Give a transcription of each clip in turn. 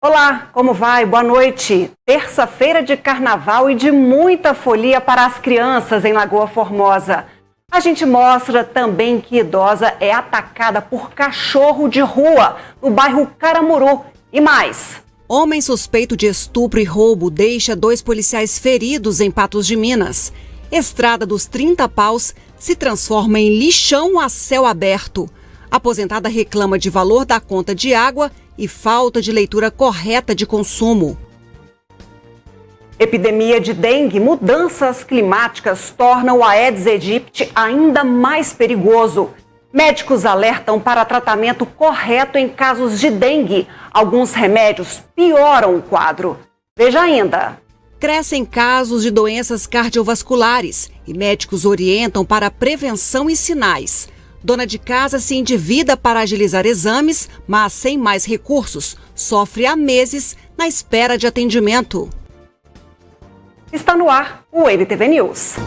Olá, como vai? Boa noite. Terça-feira de carnaval e de muita folia para as crianças em Lagoa Formosa. A gente mostra também que idosa é atacada por cachorro de rua no bairro Caramuru. E mais. Homem suspeito de estupro e roubo deixa 2 policiais feridos em Patos de Minas. Estrada dos 30 Paus se transforma em lixão a céu aberto. Aposentada reclama de valor da conta de água e falta de leitura correta de consumo. Epidemia de dengue, mudanças climáticas tornam o Aedes aegypti ainda mais perigoso. Médicos alertam para tratamento correto em casos de dengue. Alguns remédios pioram o quadro. Veja ainda. Crescem casos de doenças cardiovasculares e médicos orientam para prevenção e sinais. Dona de casa se endivida para agilizar exames, mas sem mais recursos, sofre há meses na espera de atendimento. Está no ar o NTV News.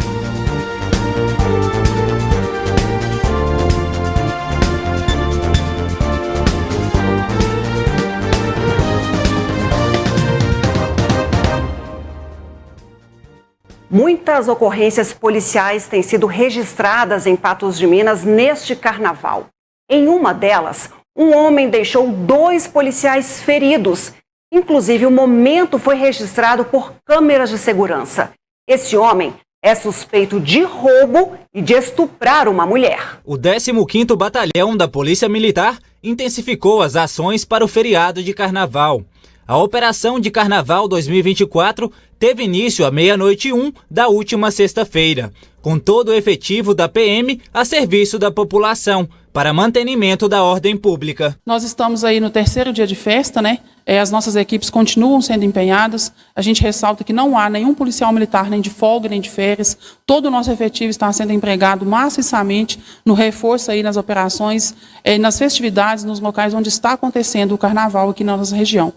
Muitas ocorrências policiais têm sido registradas em Patos de Minas neste carnaval. Em uma delas, um homem deixou 2 policiais feridos. Inclusive, o momento foi registrado por câmeras de segurança. Esse homem é suspeito de roubo e de estuprar uma mulher. O 15º Batalhão da Polícia Militar intensificou as ações para o feriado de carnaval. A Operação de Carnaval 2024 teve início à 00h01 da última sexta-feira, com todo o efetivo da PM a serviço da população, para mantenimento da ordem pública. Nós estamos aí no 3º dia de festa, né? As nossas equipes continuam sendo empenhadas. A gente ressalta que não há nenhum policial militar, nem de folga, nem de férias. Todo o nosso efetivo está sendo empregado maciçamente no reforço aí nas operações, nas festividades, nos locais onde está acontecendo o carnaval aqui na nossa região.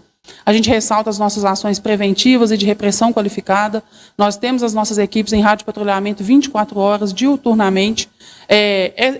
A gente ressalta as nossas ações preventivas e de repressão qualificada. Nós temos as nossas equipes em rádio patrulhamento 24 horas, diuturnamente.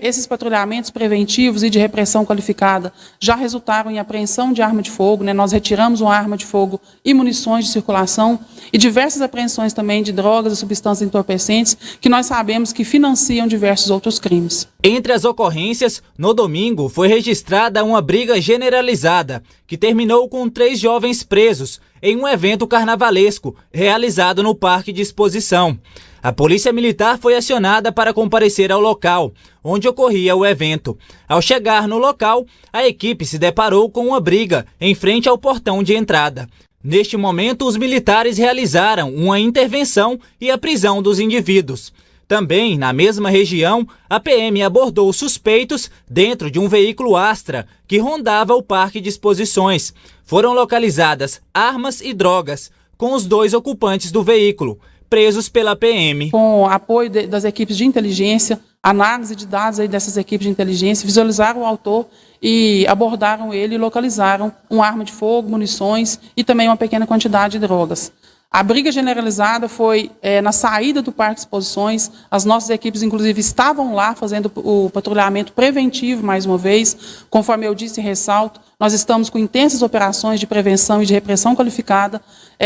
Esses patrulhamentos preventivos e de repressão qualificada já resultaram em apreensão de arma de fogo, né? Nós retiramos uma arma de fogo e munições de circulação e diversas apreensões também de drogas e substâncias entorpecentes que nós sabemos que financiam diversos outros crimes. Entre as ocorrências, no domingo foi registrada uma briga generalizada que terminou com 3 jovens presos em um evento carnavalesco realizado no Parque de Exposição. A Polícia Militar foi acionada para comparecer ao local, onde ocorria o evento. Ao chegar no local, a equipe se deparou com uma briga em frente ao portão de entrada. Neste momento, os militares realizaram uma intervenção e a prisão dos indivíduos. Também, na mesma região, a PM abordou suspeitos dentro de um veículo Astra que rondava o Parque de Exposições. Foram localizadas armas e drogas com os 2 ocupantes do veículo, presos pela PM. Com apoio das equipes de inteligência, análise de dados aí dessas equipes de inteligência, visualizaram o autor e abordaram ele e localizaram uma arma de fogo, munições e também uma pequena quantidade de drogas. A briga generalizada foi na saída do Parque de Exposições. As nossas equipes, inclusive, estavam lá fazendo o patrulhamento preventivo, mais uma vez. Conforme eu disse e ressalto, nós estamos com intensas operações de prevenção e de repressão qualificada,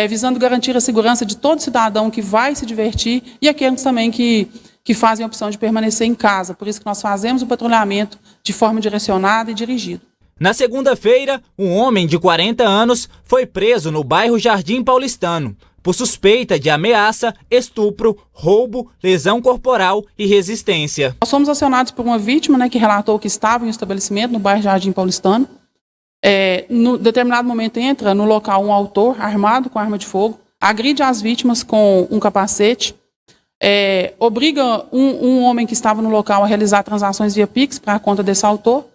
visando garantir a segurança de todo cidadão que vai se divertir e aqueles também que fazem a opção de permanecer em casa. Por isso que nós fazemos o patrulhamento de forma direcionada e dirigida. Na segunda-feira, um homem de 40 anos foi preso no bairro Jardim Paulistano por suspeita de ameaça, estupro, roubo, lesão corporal e resistência. Nós fomos acionados por uma vítima, né, que relatou que estava em um estabelecimento no bairro Jardim Paulistano. No determinado momento entra no local um autor armado com arma de fogo, agride as vítimas com um capacete, obriga um homem que estava no local a realizar transações via Pix para a conta desse autor,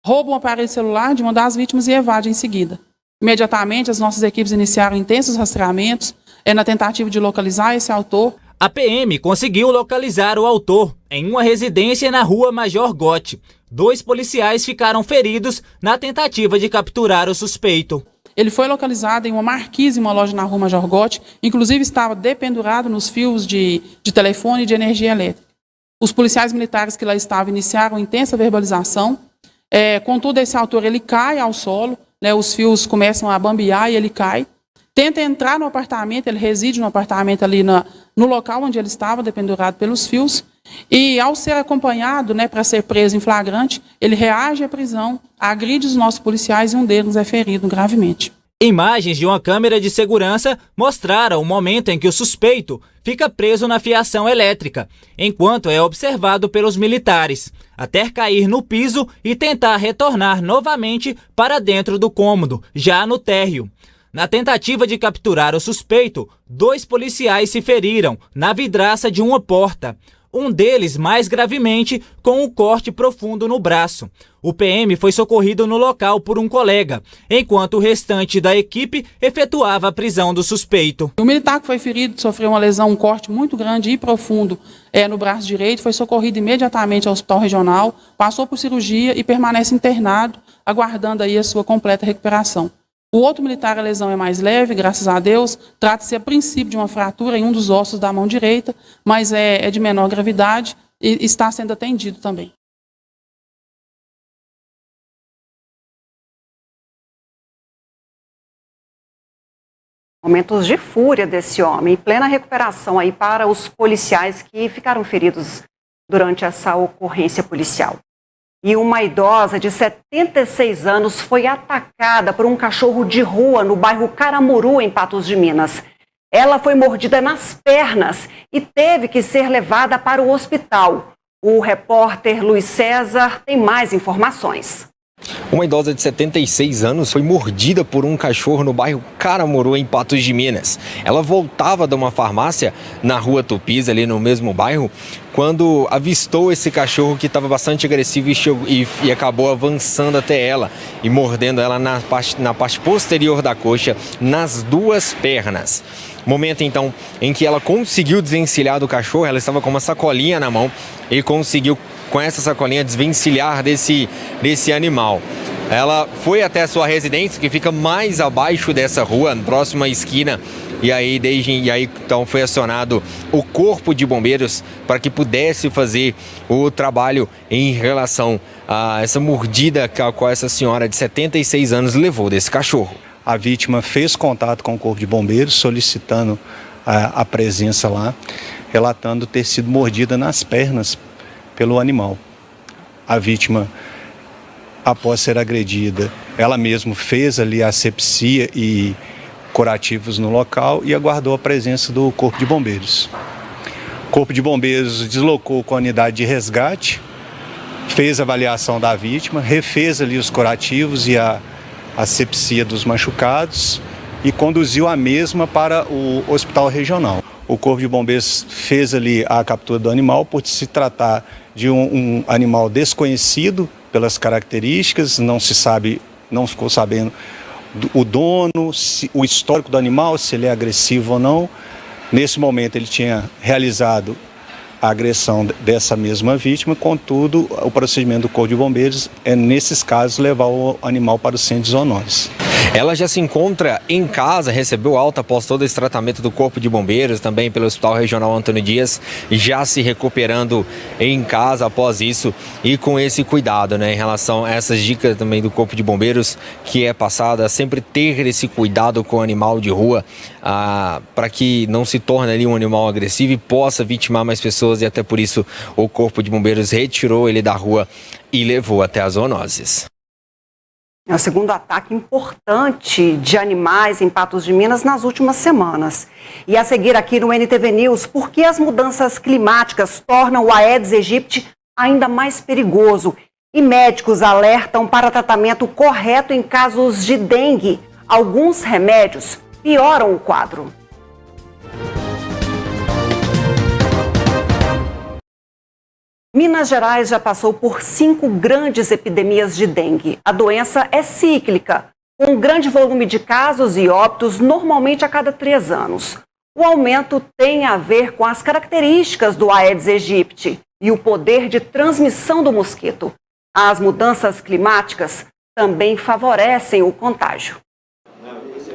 rouba um aparelho celular de uma das vítimas e evade em seguida. Imediatamente, as nossas equipes iniciaram intensos rastreamentos na tentativa de localizar esse autor. A PM conseguiu localizar o autor em uma residência na rua Major Gotti. 2 policiais ficaram feridos na tentativa de capturar o suspeito. Ele foi localizado em uma marquise em uma loja na rua Major Gotti, inclusive estava dependurado nos fios de telefone e de energia elétrica. Os policiais militares que lá estavam iniciaram intensa verbalização. Contudo, esse autor ele cai ao solo, né, os fios começam a bambear e ele cai. Tenta entrar no apartamento, ele reside no apartamento ali no local onde ele estava, dependurado pelos fios. E ao ser acompanhado, né, para ser preso em flagrante, ele reage à prisão, agride os nossos policiais e um deles é ferido gravemente. Imagens de uma câmera de segurança mostraram o momento em que o suspeito fica preso na fiação elétrica, enquanto é observado pelos militares, até cair no piso e tentar retornar novamente para dentro do cômodo, já no térreo. Na tentativa de capturar o suspeito, 2 policiais se feriram na vidraça de uma porta. Um deles mais gravemente, com um corte profundo no braço. O PM foi socorrido no local por um colega, enquanto o restante da equipe efetuava a prisão do suspeito. O militar que foi ferido sofreu uma lesão, um corte muito grande e profundo no braço direito, foi socorrido imediatamente ao hospital regional, passou por cirurgia e permanece internado, aguardando aí a sua completa recuperação. O outro militar, a lesão é mais leve, graças a Deus. Trata-se a princípio de uma fratura em um dos ossos da mão direita, mas é de menor gravidade e está sendo atendido também. Momentos de fúria desse homem, em plena recuperação aí para os policiais que ficaram feridos durante essa ocorrência policial. E uma idosa de 76 anos foi atacada por um cachorro de rua no bairro Caramuru, em Patos de Minas. Ela foi mordida nas pernas e teve que ser levada para o hospital. O repórter Luiz César tem mais informações. Uma idosa de 76 anos foi mordida por um cachorro no bairro Caramuru, em Patos de Minas. Ela voltava de uma farmácia na rua Tupis, ali no mesmo bairro, quando avistou esse cachorro que estava bastante agressivo e acabou avançando até ela e mordendo ela na parte posterior da coxa, nas 2 pernas. Momento então em que ela conseguiu desvencilhar do cachorro, ela estava com uma sacolinha na mão e conseguiu com essa sacolinha desvencilhar desse animal. Ela foi até a sua residência, que fica mais abaixo dessa rua, próxima à esquina, e aí então foi acionado o Corpo de Bombeiros para que pudesse fazer o trabalho em relação a essa mordida que essa senhora de 76 anos levou desse cachorro. A vítima fez contato com o Corpo de Bombeiros, solicitando a presença lá, relatando ter sido mordida nas pernas pelo animal. A vítima, após ser agredida, ela mesma fez ali a asepsia e curativos no local e aguardou a presença do Corpo de Bombeiros. O Corpo de Bombeiros deslocou com a unidade de resgate, fez a avaliação da vítima, refez ali os curativos e a asepsia dos machucados e conduziu a mesma para o hospital regional. O Corpo de Bombeiros fez ali a captura do animal por se tratar de um animal desconhecido pelas características, não ficou sabendo o dono, o histórico do animal, se ele é agressivo ou não. Nesse momento ele tinha realizado a agressão dessa mesma vítima, contudo, o procedimento do Corpo de Bombeiros é, nesses casos, levar o animal para o centro de zoonoses. Ela já se encontra em casa, recebeu alta após todo esse tratamento do Corpo de Bombeiros, também pelo Hospital Regional Antônio Dias, já se recuperando em casa após isso e com esse cuidado, né, em relação a essas dicas também do Corpo de Bombeiros, que é passada, sempre ter esse cuidado com o animal de rua, para que não se torne ali um animal agressivo e possa vitimar mais pessoas, e até por isso o Corpo de Bombeiros retirou ele da rua e levou até as zoonoses. É o segundo ataque importante de animais em Patos de Minas nas últimas semanas. E a seguir aqui no NTV News, por que as mudanças climáticas tornam o Aedes aegypti ainda mais perigoso? E médicos alertam para tratamento correto em casos de dengue. Alguns remédios pioram o quadro. Minas Gerais já passou por 5 grandes epidemias de dengue. A doença é cíclica, com um grande volume de casos e óbitos normalmente a cada 3 anos. O aumento tem a ver com as características do Aedes aegypti e o poder de transmissão do mosquito. As mudanças climáticas também favorecem o contágio.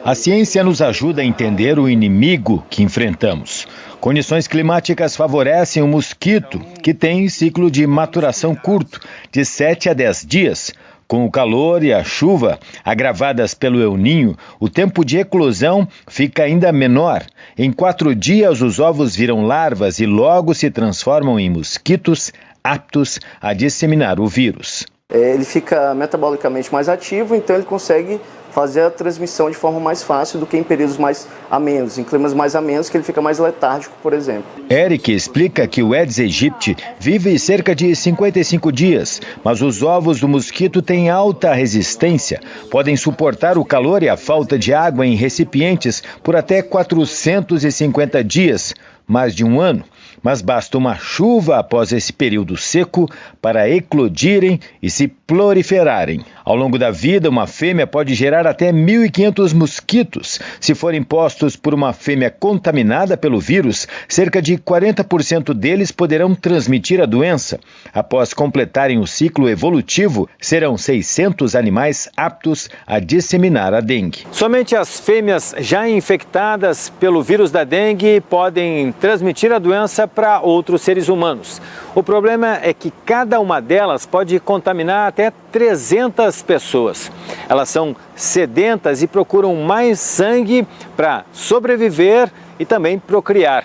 A ciência nos ajuda a entender o inimigo que enfrentamos. Condições climáticas favorecem o mosquito, que tem ciclo de maturação curto, de 7 a 10 dias, Com o calor e a chuva, agravadas pelo El Niño, o tempo de eclosão fica ainda menor. Em 4 dias, os ovos viram larvas e logo se transformam em mosquitos aptos a disseminar o vírus. Ele fica metabolicamente mais ativo, então ele consegue fazer a transmissão de forma mais fácil do que em períodos mais amenos, em climas mais amenos, que ele fica mais letárgico, por exemplo. Eric explica que o Aedes aegypti vive cerca de 55 dias, mas os ovos do mosquito têm alta resistência, podem suportar o calor e a falta de água em recipientes por até 450 dias, mais de um ano. Mas basta uma chuva após esse período seco para eclodirem e se proliferarem. Ao longo da vida, uma fêmea pode gerar até 1.500 mosquitos. Se forem postos por uma fêmea contaminada pelo vírus, cerca de 40% deles poderão transmitir a doença. Após completarem o ciclo evolutivo, serão 600 animais aptos a disseminar a dengue. Somente as fêmeas já infectadas pelo vírus da dengue podem transmitir a doença para outros seres humanos. O problema é que cada uma delas pode contaminar até 300 pessoas. Elas são sedentas e procuram mais sangue para sobreviver e também procriar.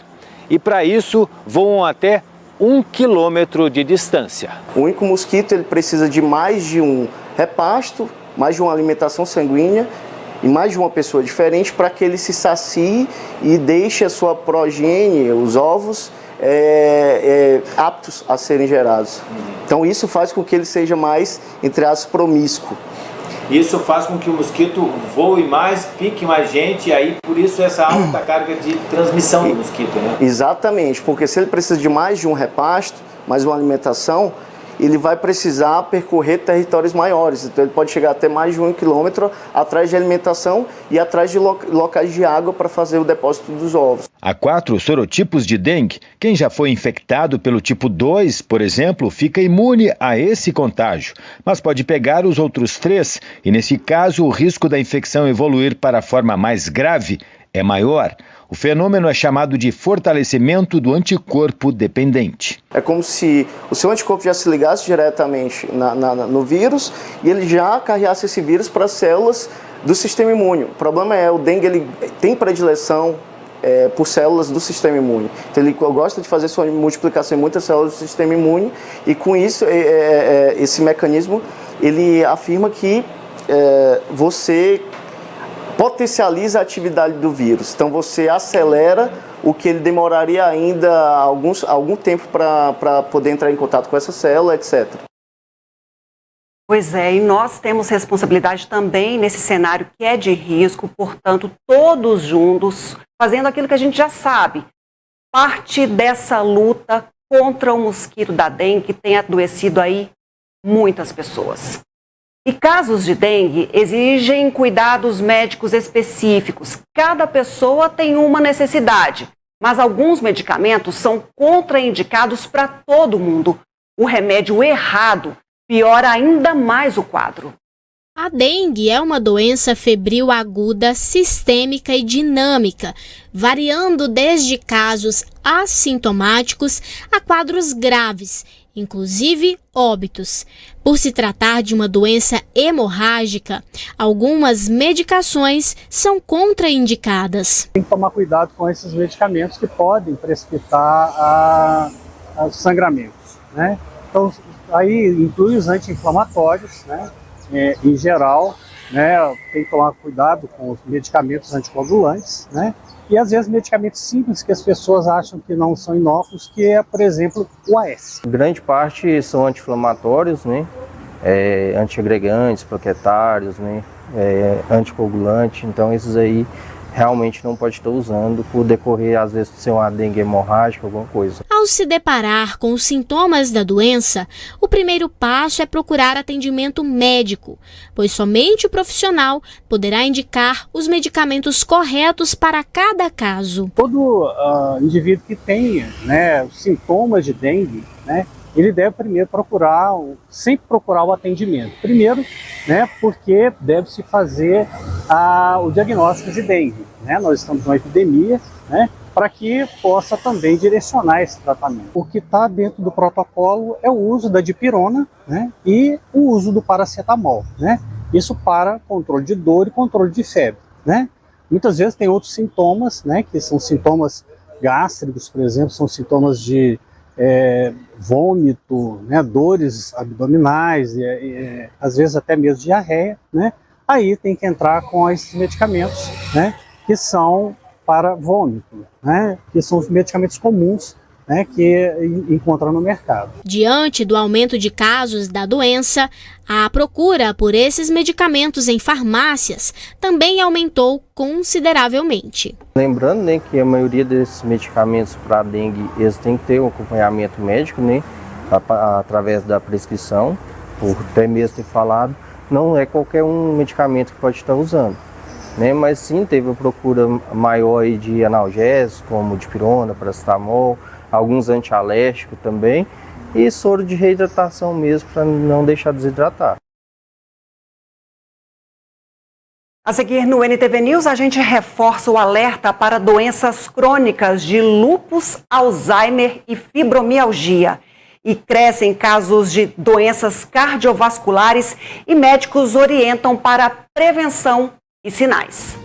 E para isso voam até 1 quilômetro de distância. O único mosquito ele precisa de mais de um repasto, mais de uma alimentação sanguínea e mais de uma pessoa diferente para que ele se sacie e deixe a sua progênie, os ovos, aptos a serem gerados. Então isso faz com que ele seja mais, entre aspas, promíscuo. Isso faz com que o mosquito voe mais, pique mais gente, e aí por isso essa alta carga de transmissão do mosquito, né? Exatamente, porque se ele precisa de mais de um repasto, mais uma alimentação, ele vai precisar percorrer territórios maiores. Então ele pode chegar até mais de 1 quilômetro atrás de alimentação e atrás de locais de água para fazer o depósito dos ovos. Há 4 sorotipos de dengue. Quem já foi infectado pelo tipo 2, por exemplo, fica imune a esse contágio, mas pode pegar os outros 3 e, nesse caso, o risco da infecção evoluir para a forma mais grave é maior. O fenômeno é chamado de fortalecimento do anticorpo dependente. É como se o seu anticorpo já se ligasse diretamente no vírus e ele já carreasse esse vírus para as células do sistema imune. O problema é o dengue ele tem predileção por células do sistema imune. Então ele gosta de fazer sua multiplicação em muitas células do sistema imune e com isso esse mecanismo ele afirma que você potencializa a atividade do vírus. Então você acelera o que ele demoraria ainda algum tempo para poder entrar em contato com essa célula, etc. Pois é, e nós temos responsabilidade também nesse cenário que é de risco, portanto, todos juntos, fazendo aquilo que a gente já sabe, parte dessa luta contra o mosquito da dengue que tem adoecido aí muitas pessoas. E casos de dengue exigem cuidados médicos específicos. Cada pessoa tem uma necessidade, mas alguns medicamentos são contraindicados para todo mundo. O remédio errado piora ainda mais o quadro. A dengue é uma doença febril aguda, sistêmica e dinâmica, variando desde casos assintomáticos a quadros graves, inclusive óbitos. Por se tratar de uma doença hemorrágica, algumas medicações são contraindicadas. Tem que tomar cuidado com esses medicamentos que podem precipitar a sangramentos, né? Então, aí inclui os anti-inflamatórios, né? Em geral, né? Tem que tomar cuidado com os medicamentos anticoagulantes, né? E às vezes medicamentos simples que as pessoas acham que não são inócuos, que é, por exemplo, o AS. Grande parte são anti-inflamatórios, né? Antiagregantes, plaquetários, né? Anticoagulantes, então esses aí realmente não pode estar usando por decorrer, às vezes, de ser uma dengue hemorrágica, alguma coisa. Ao se deparar com os sintomas da doença, o primeiro passo é procurar atendimento médico, pois somente o profissional poderá indicar os medicamentos corretos para cada caso. Todo indivíduo que tenha, né, os sintomas de dengue, né, ele deve primeiro sempre procurar o atendimento. Primeiro, né, porque deve-se fazer o diagnóstico de dengue. Né? Nós estamos numa epidemia, né? para que possa também direcionar esse tratamento. O que está dentro do protocolo é o uso da dipirona, né, e o uso do paracetamol, né? Isso para controle de dor e controle de febre, né? Muitas vezes tem outros sintomas, né, que são sintomas gástricos, por exemplo, são sintomas de vômito, né, dores abdominais, às vezes até mesmo diarreia, né? Aí tem que entrar com esses medicamentos, né, que são para vômito, né, que são os medicamentos comuns, né, que encontra no mercado. Diante do aumento de casos da doença, a procura por esses medicamentos em farmácias também aumentou consideravelmente. Lembrando, né, que a maioria desses medicamentos para dengue, eles têm que ter um acompanhamento médico, né, através da prescrição, por até mesmo ter falado, não é qualquer um medicamento que pode estar usando, né, mas sim teve uma procura maior aí de analgésicos, como dipirona, paracetamol, alguns antialérgicos também, e soro de reidratação mesmo, para não deixar desidratar. A seguir no NTV News, a gente reforça o alerta para doenças crônicas de lúpus, Alzheimer e fibromialgia. E crescem casos de doenças cardiovasculares e médicos orientam para prevenção e sinais.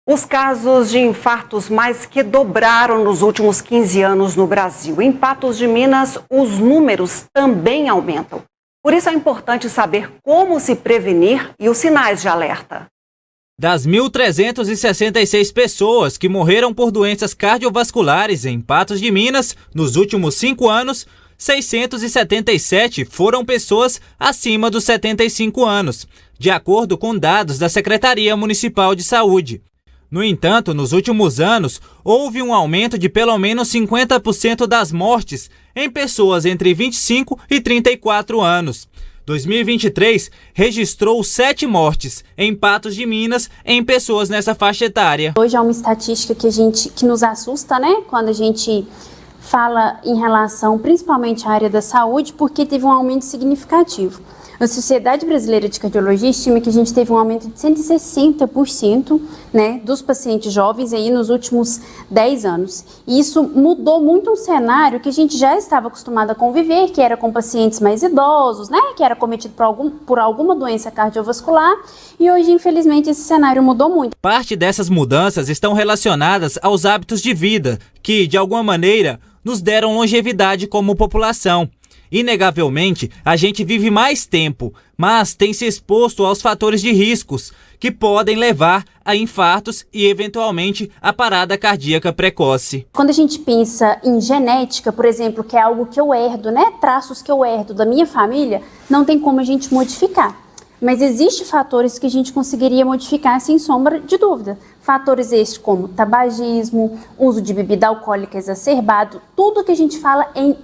Os casos de infartos mais que dobraram nos últimos 15 anos no Brasil. Em Patos de Minas, os números também aumentam. Por isso é importante saber como se prevenir e os sinais de alerta. Das 1.366 pessoas que morreram por doenças cardiovasculares em Patos de Minas nos últimos 5 anos, 677 foram pessoas acima dos 75 anos, de acordo com dados da Secretaria Municipal de Saúde. No entanto, nos últimos anos, houve um aumento de pelo menos 50% das mortes em pessoas entre 25 e 34 anos. 2023 registrou 7 mortes em Patos de Minas em pessoas nessa faixa etária. Hoje é uma estatística que nos assusta, né? Quando a gente fala em relação principalmente à área da saúde, porque teve um aumento significativo. A Sociedade Brasileira de Cardiologia estima que a gente teve um aumento de 160%, né, dos pacientes jovens aí nos últimos 10 anos. E isso mudou muito um cenário que a gente já estava acostumado a conviver, que era com pacientes mais idosos, né, que era cometido por alguma doença cardiovascular, e hoje, infelizmente, esse cenário mudou muito. Parte dessas mudanças estão relacionadas aos hábitos de vida, que, de alguma maneira, nos deram longevidade como população. Inegavelmente, a gente vive mais tempo, mas tem se exposto aos fatores de riscos que podem levar a infartos e, eventualmente, a parada cardíaca precoce. Quando a gente pensa em genética, por exemplo, que é algo que eu herdo, né? Traços que eu herdo da minha família, não tem como a gente modificar. Mas existem fatores que a gente conseguiria modificar sem sombra de dúvida. Fatores estes como tabagismo, uso de bebida alcoólica exacerbado, tudo que a gente fala em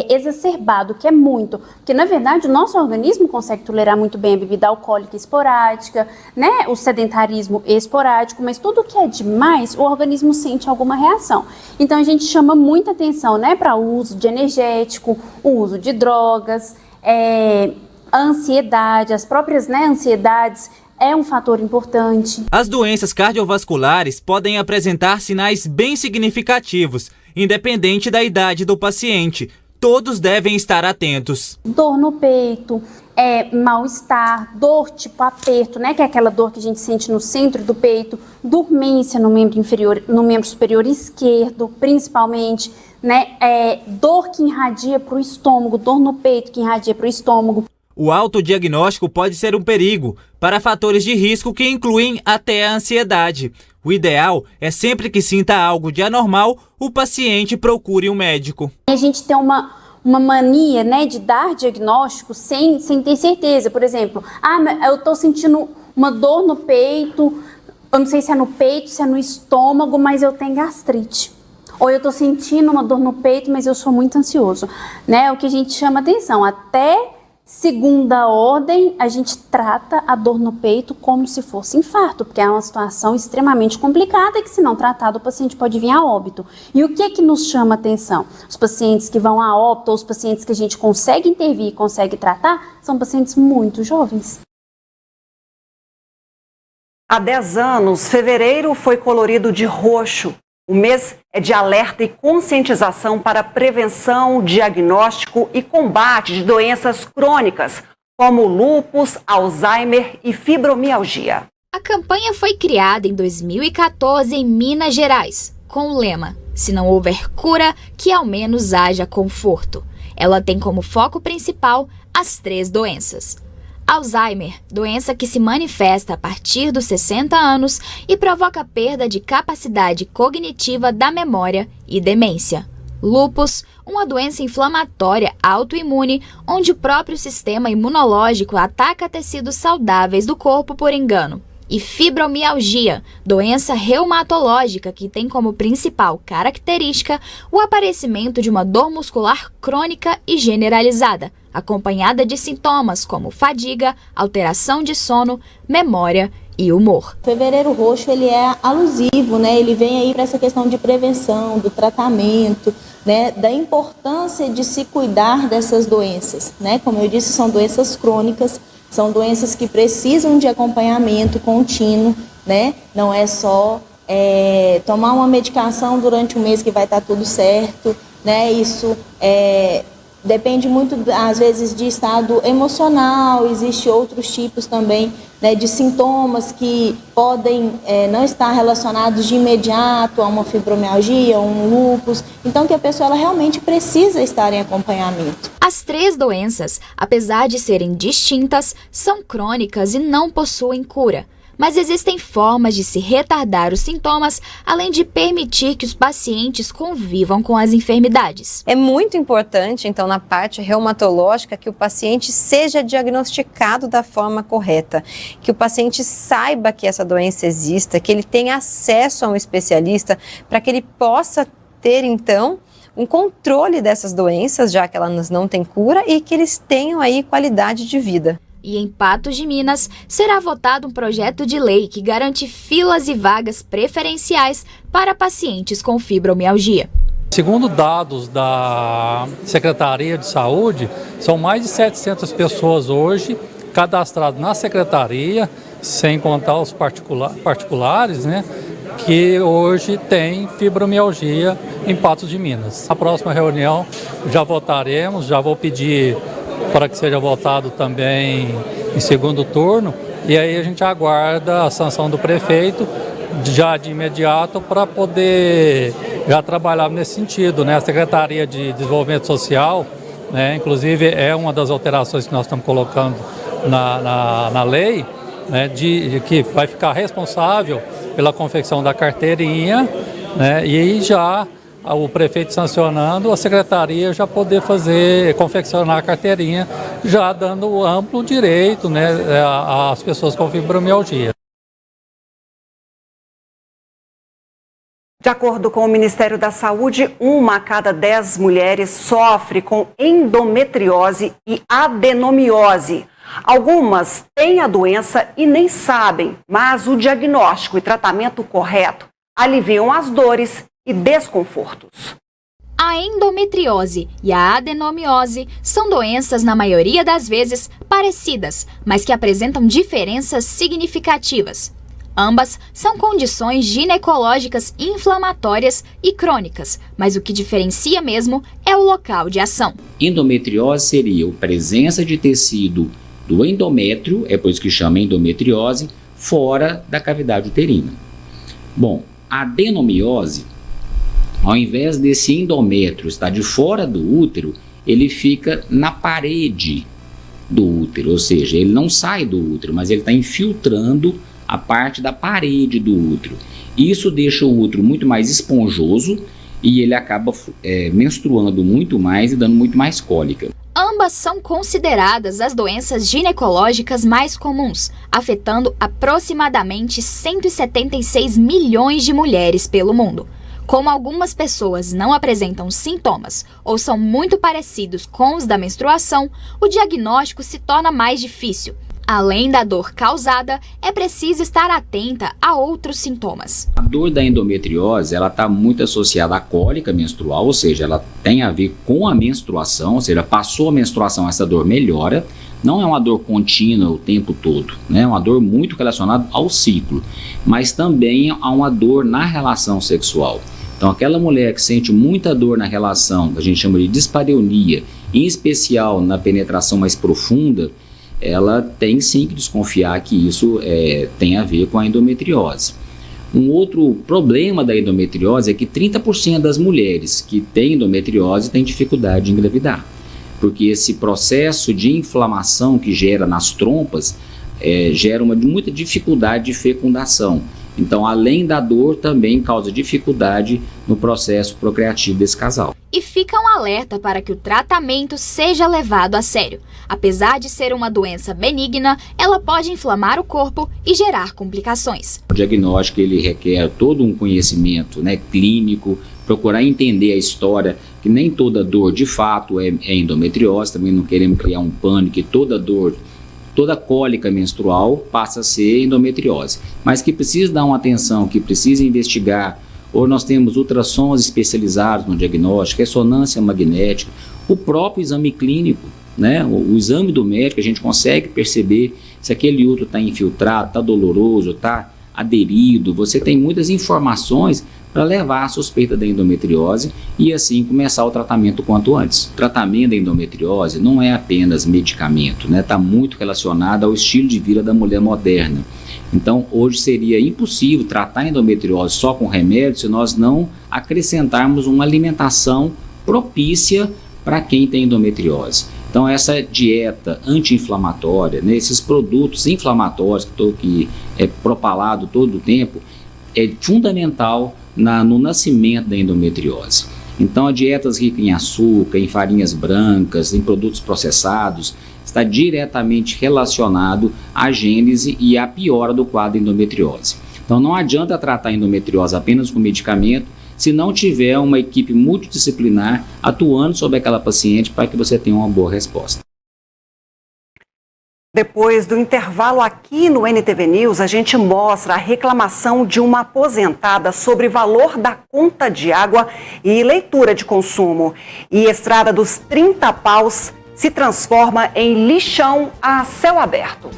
exacerbado, que é muito, porque na verdade o nosso organismo consegue tolerar muito bem a bebida alcoólica esporádica, né, o sedentarismo esporádico, mas tudo que é demais, o organismo sente alguma reação. Então a gente chama muita atenção, né, para o uso de energético, o uso de drogas, a ansiedade, as próprias, né, ansiedades, é um fator importante. As doenças cardiovasculares podem apresentar sinais bem significativos, independente da idade do paciente. Todos devem estar atentos. Dor no peito, mal-estar, dor tipo aperto, né, que é aquela dor que a gente sente no centro do peito, dormência no membro inferior, no membro superior esquerdo, principalmente, né, dor que irradia para o estômago, dor no peito que irradia para o estômago. O autodiagnóstico pode ser um perigo para fatores de risco que incluem até a ansiedade. O ideal é sempre que sinta algo de anormal, o paciente procure um médico. A gente tem uma mania, né, de dar diagnóstico sem ter certeza. Por exemplo, eu estou sentindo uma dor no peito, eu não sei se é no peito, se é no estômago, mas eu tenho gastrite. Ou eu estou sentindo uma dor no peito, mas eu sou muito ansioso. Né? O que a gente chama atenção, até segunda ordem, a gente trata a dor no peito como se fosse infarto, porque é uma situação extremamente complicada e que, se não tratado, o paciente pode vir a óbito. E o que é que nos chama atenção? Os pacientes que vão a óbito, ou os pacientes que a gente consegue intervir e consegue tratar, são pacientes muito jovens. Há 10 anos, fevereiro foi colorido de roxo. O mês é de alerta e conscientização para prevenção, diagnóstico e combate de doenças crônicas, como lúpus, Alzheimer e fibromialgia. A campanha foi criada em 2014 em Minas Gerais, com o lema: se não houver cura, que ao menos haja conforto. Ela tem como foco principal as 3 doenças. Alzheimer, doença que se manifesta a partir dos 60 anos e provoca perda de capacidade cognitiva da memória e demência. Lúpus, uma doença inflamatória autoimune, onde o próprio sistema imunológico ataca tecidos saudáveis do corpo por engano. E fibromialgia, doença reumatológica que tem como principal característica o aparecimento de uma dor muscular crônica e generalizada, acompanhada de sintomas como fadiga, alteração de sono, memória e humor. Fevereiro Roxo, ele é alusivo, né? Ele vem aí para essa questão de prevenção, do tratamento, né? Da importância de se cuidar dessas doenças, né? Como eu disse, são doenças crônicas, são doenças que precisam de acompanhamento contínuo, né? Não é só tomar uma medicação durante um mês que vai estar tudo certo, né? Isso depende muito, às vezes, de estado emocional. Existem outros tipos também, né, de sintomas que podem não estar relacionados de imediato a uma fibromialgia, a um lúpus. Então, que a pessoa ela realmente precisa estar em acompanhamento. As 3 doenças, apesar de serem distintas, são crônicas e não possuem cura. Mas existem formas de se retardar os sintomas, além de permitir que os pacientes convivam com as enfermidades. É muito importante, então, na parte reumatológica, que o paciente seja diagnosticado da forma correta, que o paciente saiba que essa doença exista, que ele tenha acesso a um especialista, para que ele possa ter, então, um controle dessas doenças, já que elas não têm cura, e que eles tenham aí qualidade de vida. E em Patos de Minas, será votado um projeto de lei que garante filas e vagas preferenciais para pacientes com fibromialgia. Segundo dados da Secretaria de Saúde, são mais de 700 pessoas hoje cadastradas na Secretaria, sem contar os particulares, né, que hoje tem fibromialgia em Patos de Minas. Na próxima reunião já votaremos, já vou pedir para que seja votado também em segundo turno, e aí a gente aguarda a sanção do prefeito já de imediato para poder já trabalhar nesse sentido, né? A Secretaria de Desenvolvimento Social, né, inclusive é uma das alterações que nós estamos colocando na lei, né, de que vai ficar responsável pela confecção da carteirinha, né, e aí já o prefeito sancionando, a secretaria já poder confeccionar a carteirinha, já dando amplo direito, né, às pessoas com fibromialgia. De acordo com o Ministério da Saúde, 1 a cada 10 mulheres sofre com endometriose e adenomiose. Algumas têm a doença e nem sabem, mas o diagnóstico e tratamento correto aliviam as dores e desconfortos. A endometriose e a adenomiose são doenças, na maioria das vezes, parecidas, mas que apresentam diferenças significativas. Ambas são condições ginecológicas inflamatórias e crônicas, mas o que diferencia mesmo é o local de ação. Endometriose seria a presença de tecido do endométrio, é por isso que chama endometriose, fora da cavidade uterina. Bom, a adenomiose, ao invés desse endométrio estar de fora do útero, ele fica na parede do útero, ou seja, ele não sai do útero, mas ele está infiltrando a parte da parede do útero. Isso deixa o útero muito mais esponjoso e ele acaba menstruando muito mais e dando muito mais cólica. Ambas são consideradas as doenças ginecológicas mais comuns, afetando aproximadamente 176 milhões de mulheres pelo mundo. Como algumas pessoas não apresentam sintomas ou são muito parecidos com os da menstruação, o diagnóstico se torna mais difícil. Além da dor causada, é preciso estar atenta a outros sintomas. A dor da endometriose, ela está muito associada à cólica menstrual, ou seja, ela tem a ver com a menstruação, ou seja, passou a menstruação, essa dor melhora. Não é uma dor contínua o tempo todo, né? É uma dor muito relacionada ao ciclo, mas também há uma dor na relação sexual. Então, aquela mulher que sente muita dor na relação, que a gente chama de dispareunia, em especial na penetração mais profunda, ela tem sim que desconfiar que isso tem a ver com a endometriose. Um outro problema da endometriose é que 30% das mulheres que têm endometriose têm dificuldade de engravidar, porque esse processo de inflamação que gera nas trompas gera muita dificuldade de fecundação. Então, além da dor, também causa dificuldade no processo procriativo desse casal. E fica um alerta para que o tratamento seja levado a sério. Apesar de ser uma doença benigna, ela pode inflamar o corpo e gerar complicações. O diagnóstico ele requer todo um conhecimento, né, clínico, procurar entender a história, que nem toda dor de fato é endometriose, também não queremos criar um pânico que toda cólica menstrual passa a ser endometriose, mas que precisa dar uma atenção, que precisa investigar. Ou nós temos ultrassons especializados no diagnóstico, ressonância magnética, o próprio exame clínico, né? O exame do médico, a gente consegue perceber se aquele útero está infiltrado, está doloroso, está aderido. Você tem muitas informações para levar à suspeita da endometriose e assim começar o tratamento quanto antes. O tratamento da endometriose não é apenas medicamento, né? Está muito relacionado ao estilo de vida da mulher moderna. Então, hoje seria impossível tratar a endometriose só com remédio se nós não acrescentarmos uma alimentação propícia para quem tem endometriose. Então, essa dieta anti-inflamatória, né, esses produtos inflamatórios que é propalado todo o tempo, é fundamental no nascimento da endometriose. Então, a dietas ricas em açúcar, em farinhas brancas, em produtos processados, está diretamente relacionado à gênese e à piora do quadro de endometriose. Então, não adianta tratar a endometriose apenas com medicamento, se não tiver uma equipe multidisciplinar atuando sobre aquela paciente para que você tenha uma boa resposta. Depois do intervalo aqui no NTV News, a gente mostra a reclamação de uma aposentada sobre valor da conta de água e leitura de consumo. E Estrada dos 30 Paus se transforma em lixão a céu aberto.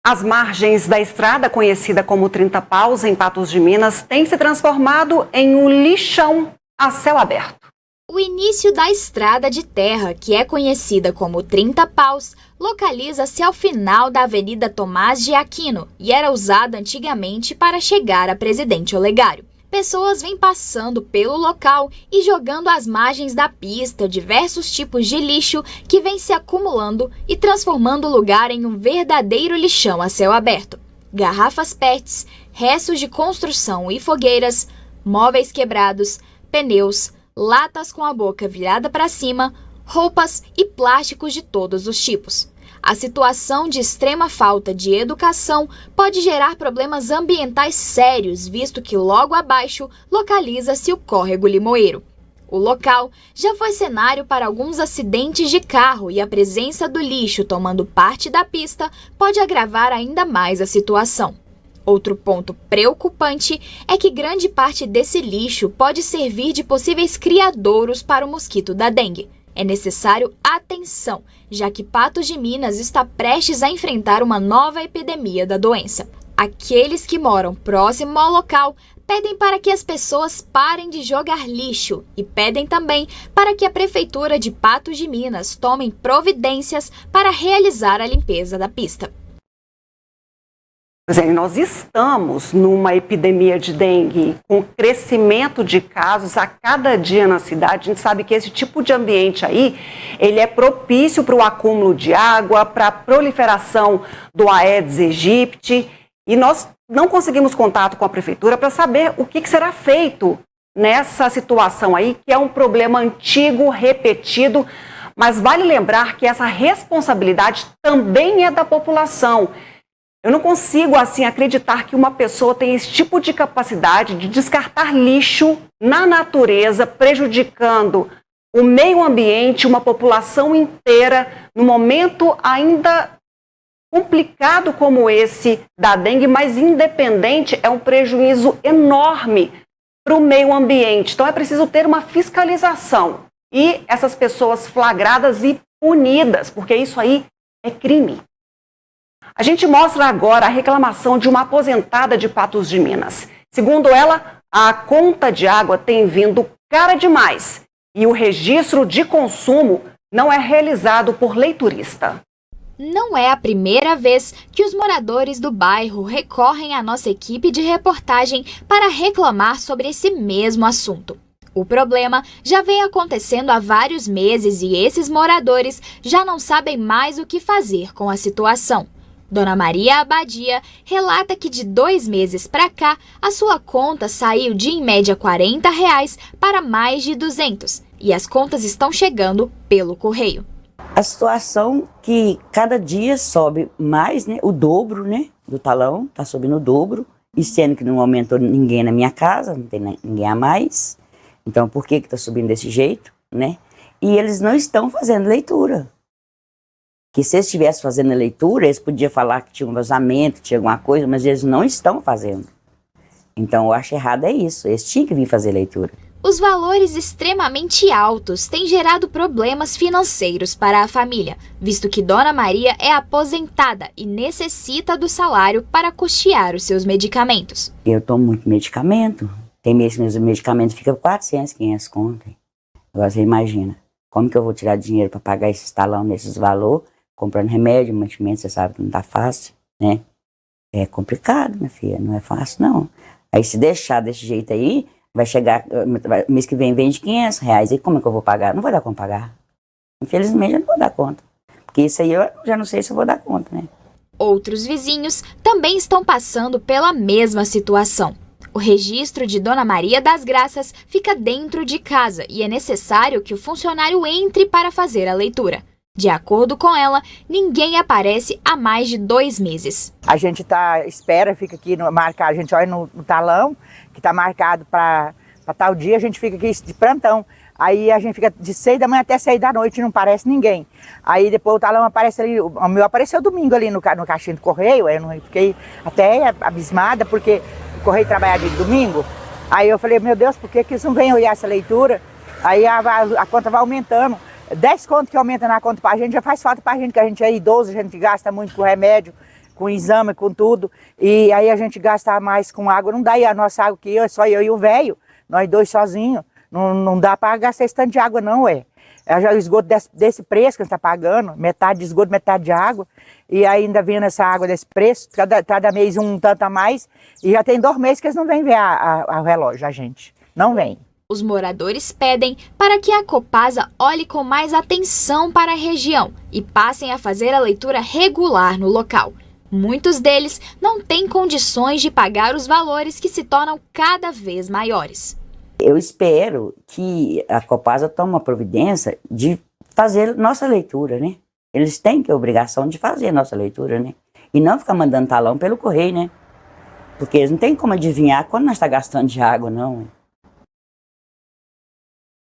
As margens da estrada, conhecida como 30 Paus, em Patos de Minas, têm se transformado em um lixão a céu aberto. O início da estrada de terra, que é conhecida como 30 Paus, localiza-se ao final da Avenida Tomás de Aquino e era usada antigamente para chegar a Presidente Olegário. Pessoas vêm passando pelo local e jogando às margens da pista diversos tipos de lixo que vêm se acumulando e transformando o lugar em um verdadeiro lixão a céu aberto. Garrafas PETs, restos de construção e fogueiras, móveis quebrados, pneus, latas com a boca virada para cima, roupas e plásticos de todos os tipos. A situação de extrema falta de educação pode gerar problemas ambientais sérios, visto que logo abaixo localiza-se o córrego Limoeiro. O local já foi cenário para alguns acidentes de carro e a presença do lixo tomando parte da pista pode agravar ainda mais a situação. Outro ponto preocupante é que grande parte desse lixo pode servir de possíveis criadouros para o mosquito da dengue. É necessário atenção, já que Patos de Minas está prestes a enfrentar uma nova epidemia da doença. Aqueles que moram próximo ao local pedem para que as pessoas parem de jogar lixo e pedem também para que a Prefeitura de Patos de Minas tome providências para realizar a limpeza da pista. Pois é, nós estamos numa epidemia de dengue, com crescimento de casos a cada dia na cidade. A gente sabe que esse tipo de ambiente aí, ele é propício para o acúmulo de água, para a proliferação do Aedes aegypti. E nós não conseguimos contato com a prefeitura para saber o que será feito nessa situação aí, que é um problema antigo, repetido. Mas vale lembrar que essa responsabilidade também é da população. Eu não consigo, assim, acreditar que uma pessoa tem esse tipo de capacidade de descartar lixo na natureza, prejudicando o meio ambiente, uma população inteira, num momento ainda complicado como esse da dengue, mas independente, é um prejuízo enorme para o meio ambiente. Então é preciso ter uma fiscalização e essas pessoas flagradas e punidas, porque isso aí é crime. A gente mostra agora a reclamação de uma aposentada de Patos de Minas. Segundo ela, a conta de água tem vindo cara demais e o registro de consumo não é realizado por leiturista. Não é a primeira vez que os moradores do bairro recorrem à nossa equipe de reportagem para reclamar sobre esse mesmo assunto. O problema já vem acontecendo há vários meses e esses moradores já não sabem mais o que fazer com a situação. Dona Maria Abadia relata que de 2 meses para cá, a sua conta saiu de em média R$40 para mais de 200 e as contas estão chegando pelo correio. A situação que cada dia sobe mais, né, o dobro, né, do talão, está subindo o dobro, e sendo que não aumentou ninguém na minha casa, não tem ninguém a mais, então por que está subindo desse jeito, né? E eles não estão fazendo leitura. Que se eles estivessem fazendo a leitura, eles podiam falar que tinha um vazamento, tinha alguma coisa, mas eles não estão fazendo. Então eu acho errado é isso, eles tinham que vir fazer leitura. Os valores extremamente altos têm gerado problemas financeiros para a família, visto que Dona Maria é aposentada e necessita do salário para custear os seus medicamentos. Eu tomo muito medicamento, tem mês que meus medicamentos ficam 400, 500 contas. Agora você imagina, como que eu vou tirar dinheiro para pagar esse talão nesses valores, comprando remédio, mantimento, você sabe que não tá fácil, né? É complicado, minha filha, não é fácil não. Aí se deixar desse jeito aí, vai chegar, mês que vem vende R$500, e como é que eu vou pagar? Não vou dar conta pagar. Infelizmente eu não vou dar conta, porque isso aí eu já não sei se eu vou dar conta, né? Outros vizinhos também estão passando pela mesma situação. O registro de Dona Maria das Graças fica dentro de casa e é necessário que o funcionário entre para fazer a leitura. De acordo com ela, ninguém aparece há mais de 2 meses. A gente espera, fica aqui marcado, a gente olha no talão, que está marcado para tal dia, a gente fica aqui de plantão. Aí a gente fica de 6 da manhã até 6 da noite e não aparece ninguém. Aí depois o talão aparece ali, o meu apareceu domingo ali no caixinho do correio, eu não fiquei até abismada, porque o correio trabalha de domingo. Aí eu falei, meu Deus, por que eles não vêm olhar essa leitura? Aí a conta vai aumentando. 10 contos que aumenta na conta pra gente já faz falta pra gente, que a gente é idoso, a gente gasta muito com remédio, com exame, com tudo. E aí a gente gasta mais com água, não dá, e a nossa água que só eu e o velho, nós dois sozinhos, não dá pra gastar esse tanto de água não, ué. O esgoto desse preço que a gente tá pagando, metade de esgoto, metade de água, e ainda vendo essa água desse preço, cada mês um tanto a mais, e já tem 2 meses que eles não vêm ver o relógio, a gente, não vem. Os moradores pedem para que a Copasa olhe com mais atenção para a região e passem a fazer a leitura regular no local. Muitos deles não têm condições de pagar os valores que se tornam cada vez maiores. Eu espero que a Copasa tome uma providência de fazer nossa leitura, né? Eles têm que a obrigação de fazer nossa leitura, né? E não ficar mandando talão pelo correio, né? Porque eles não têm como adivinhar quando nós estamos gastando de água, não.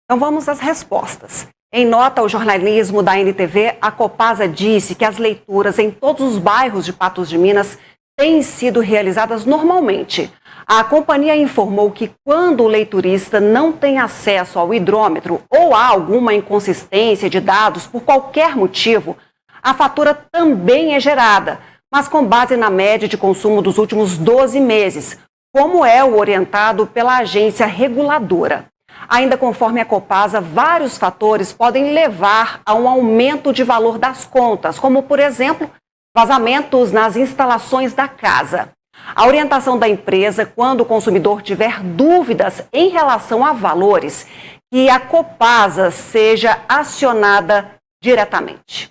Então vamos às respostas. Em nota ao jornalismo da NTV, a Copasa disse que as leituras em todos os bairros de Patos de Minas têm sido realizadas normalmente. A companhia informou que quando o leiturista não tem acesso ao hidrômetro ou há alguma inconsistência de dados por qualquer motivo, a fatura também é gerada, mas com base na média de consumo dos últimos 12 meses, como é o orientado pela agência reguladora. Ainda conforme a Copasa, vários fatores podem levar a um aumento de valor das contas, como, por exemplo, vazamentos nas instalações da casa. A orientação da empresa, quando o consumidor tiver dúvidas em relação a valores, que a Copasa seja acionada diretamente.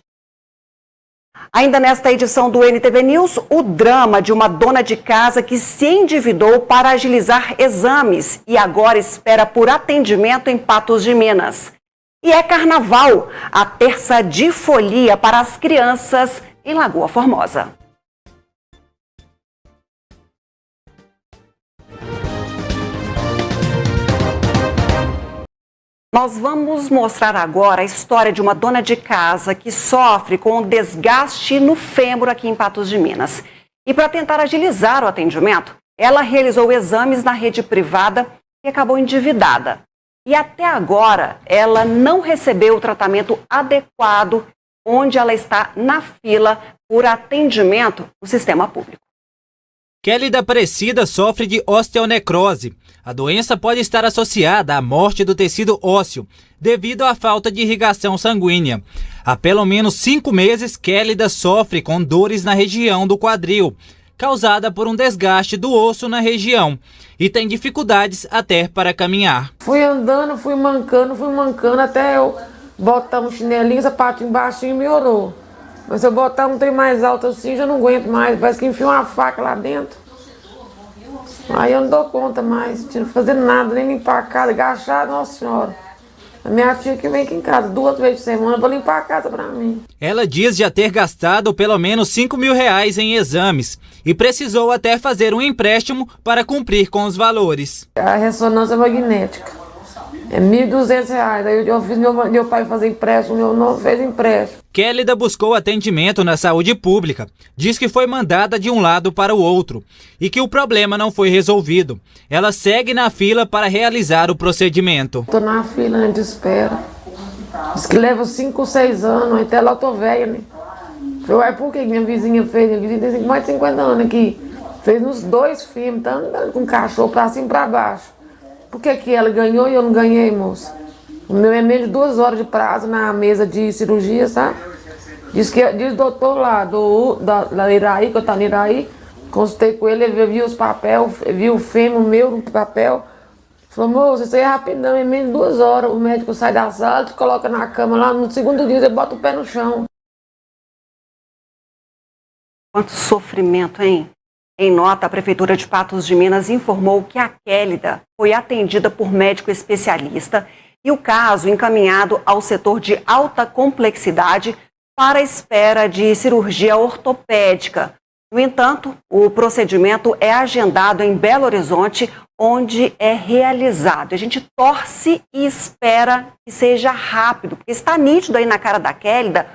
Ainda nesta edição do NTV News, o drama de uma dona de casa que se endividou para agilizar exames e agora espera por atendimento em Patos de Minas. E é carnaval, a terça de folia para as crianças em Lagoa Formosa. Nós vamos mostrar agora a história de uma dona de casa que sofre com um desgaste no fêmur aqui em Patos de Minas. E para tentar agilizar o atendimento, ela realizou exames na rede privada e acabou endividada. E até agora, ela não recebeu o tratamento adequado, onde ela está na fila por atendimento no sistema público. Kélida Aparecida sofre de osteonecrose. A doença pode estar associada à morte do tecido ósseo, devido à falta de irrigação sanguínea. Há pelo menos 5 meses, Kélida sofre com dores na região do quadril, causada por um desgaste do osso na região, e tem dificuldades até para caminhar. Fui andando, fui mancando, até eu botar um chinelinho, sapatinho baixinho, melhorou. Mas se eu botar um trem mais alto assim, já não aguento mais. Parece que enfia uma faca lá dentro. Aí eu não dou conta mais, não fazer nada, nem limpar a casa, agachar, nossa senhora. A minha tia que vem aqui em casa 2 vezes por semana para limpar a casa para mim. Ela diz já ter gastado pelo menos R$5.000 em exames e precisou até fazer um empréstimo para cumprir com os valores. A ressonância magnética é R$1.200. Aí eu fiz meu pai fazer empréstimo, meu não fez empréstimo. Kélida buscou atendimento na saúde pública. Diz que foi mandada de um lado para o outro e que o problema não foi resolvido. Ela segue na fila para realizar o procedimento. Estou na fila de espera. Diz que leva 5 ou 6 anos, até lá eu tô velha, né? Falei, uai, por que minha vizinha fez? Minha vizinha tem mais de 50 anos aqui. Fez nos 2 filmes, tá andando com o cachorro pra cima e pra baixo. Por que ela ganhou e eu não ganhei, moça? O meu é menos de 2 horas de prazo na mesa de cirurgia, sabe? Diz o doutor lá, da Iraí, que eu tô no Iraí, consultei com ele, ele viu os papéis, viu o fêmur meu no papel. Falou, moça, isso aí é rapidão, é menos de 2 horas. O médico sai da sala, te coloca na cama lá, no segundo dia você bota o pé no chão. Quanto sofrimento, hein? Em nota, a Prefeitura de Patos de Minas informou que a Kélida foi atendida por médico especialista e o caso encaminhado ao setor de alta complexidade para a espera de cirurgia ortopédica. No entanto, o procedimento é agendado em Belo Horizonte, onde é realizado. A gente torce e espera que seja rápido, porque está nítido aí na cara da Kélida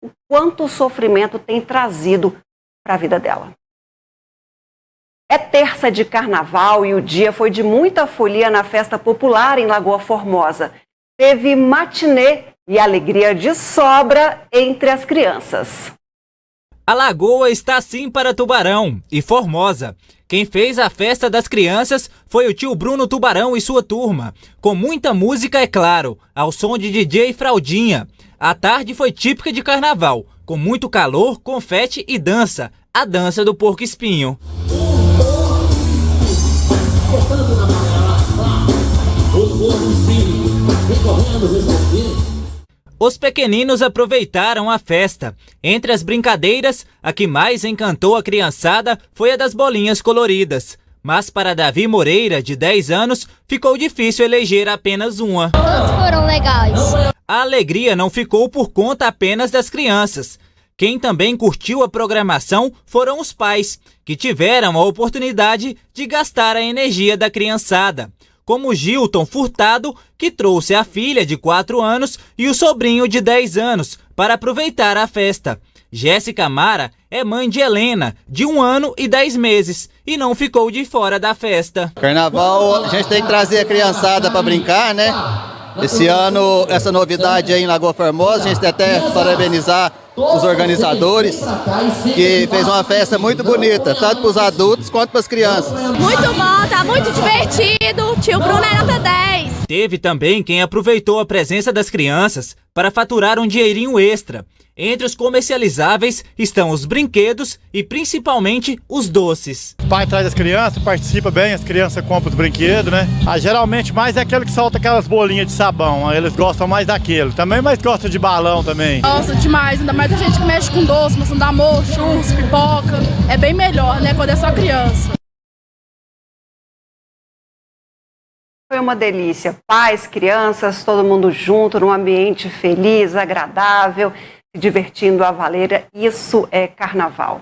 o quanto o sofrimento tem trazido para a vida dela. É terça de carnaval e o dia foi de muita folia na festa popular em Lagoa Formosa. Teve matinê e alegria de sobra entre as crianças. A Lagoa está sim para Tubarão e Formosa. Quem fez a festa das crianças foi o tio Bruno Tubarão e sua turma, com muita música, é claro, ao som de DJ Fraldinha. A tarde foi típica de carnaval, com muito calor, confete e dança, a dança do porco-espinho. Os pequeninos aproveitaram a festa. Entre as brincadeiras, a que mais encantou a criançada foi a das bolinhas coloridas. Mas para Davi Moreira, de 10 anos, ficou difícil eleger apenas uma. Todos foram legais. A alegria não ficou por conta apenas das crianças. Quem também curtiu a programação foram os pais, que tiveram a oportunidade de gastar a energia da criançada, como Gilton Furtado, que trouxe a filha de 4 anos e o sobrinho de 10 anos para aproveitar a festa. Jéssica Mara é mãe de Helena, de 1 ano e 10 meses, e não ficou de fora da festa. Carnaval, a gente tem que trazer a criançada para brincar, né? Esse ano, essa novidade aí em Lagoa Formosa, a gente tem até parabenizar os organizadores, que fez uma festa muito bonita, tanto para os adultos quanto para as crianças. Muito bom, tá muito divertido, o tio Bruno é nota 10. Teve também quem aproveitou a presença das crianças para faturar um dinheirinho extra. Entre os comercializáveis estão os brinquedos e principalmente os doces. O pai traz as crianças, participa bem, as crianças compram os brinquedos, né? Geralmente mais é aquele que solta aquelas bolinhas de sabão, eles gostam mais daquele. Também mais gostam de balão também. Nossa, demais, ainda mais a gente que mexe com doce, maçã do amor, churros, pipoca. É bem melhor, né, quando é só criança. Foi uma delícia. Pais, crianças, todo mundo junto, num ambiente feliz, agradável, se divertindo a valer. Isso é carnaval.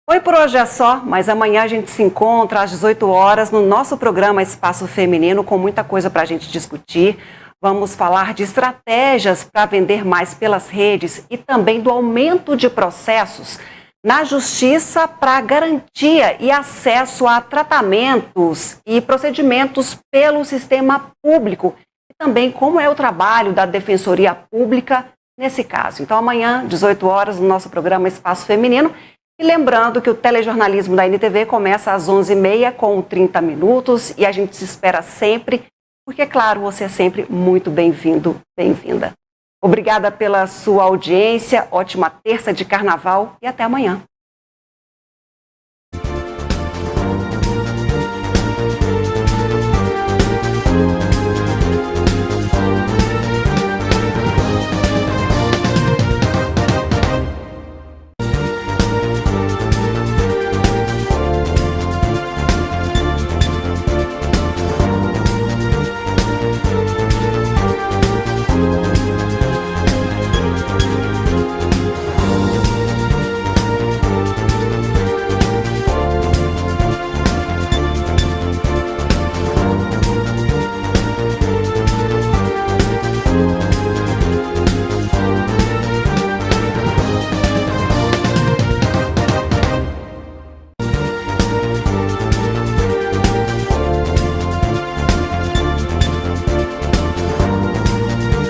Foi por hoje é só, mas amanhã a gente se encontra às 18 horas no nosso programa Espaço Feminino, com muita coisa para a gente discutir. Vamos falar de estratégias para vender mais pelas redes e também do aumento de processos na justiça para garantia e acesso a tratamentos e procedimentos pelo sistema público e também como é o trabalho da Defensoria Pública nesse caso. Então amanhã, 18 horas, no nosso programa Espaço Feminino. E lembrando que o telejornalismo da NTV começa às 11h30 com 30 minutos e a gente se espera sempre, porque, claro, você é sempre muito bem-vindo, bem-vinda. Obrigada pela sua audiência, ótima terça de carnaval e até amanhã.